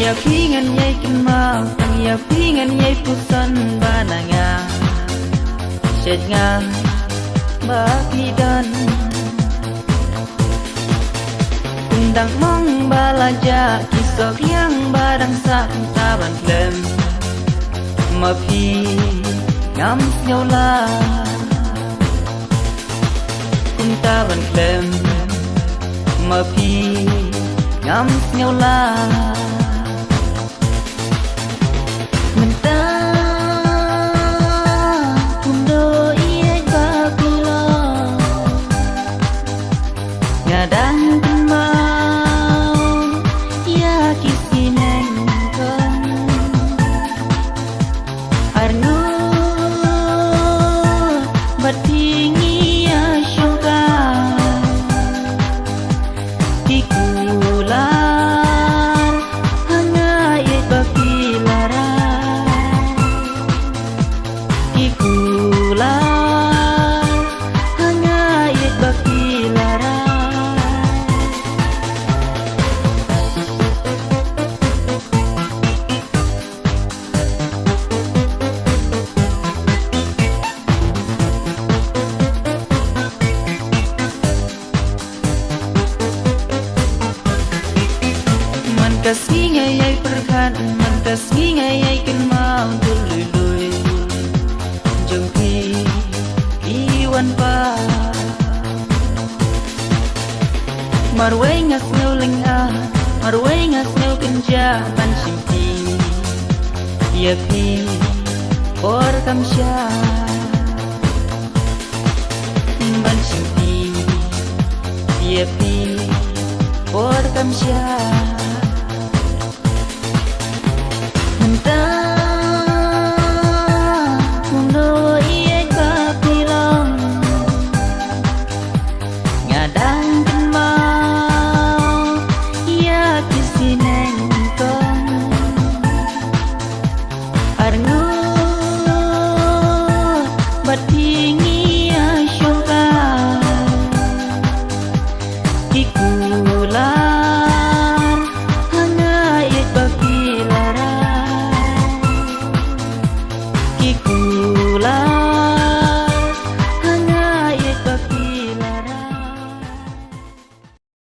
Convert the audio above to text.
ya pingan yai kin mau tang ya pingan yai pusan bananga sejnga bapidan undang mong balaja kisok yang barang sak taban klem mapi ngam nyola taban klem mapi ngam nyola Kasih ngayai perkan man kasih ngayai kin mau dului jengki iwan pa marway ngas nguling marway ngas ngukenja ban simpi yapi por kamsya ban simpi yapi por kamsya Kikular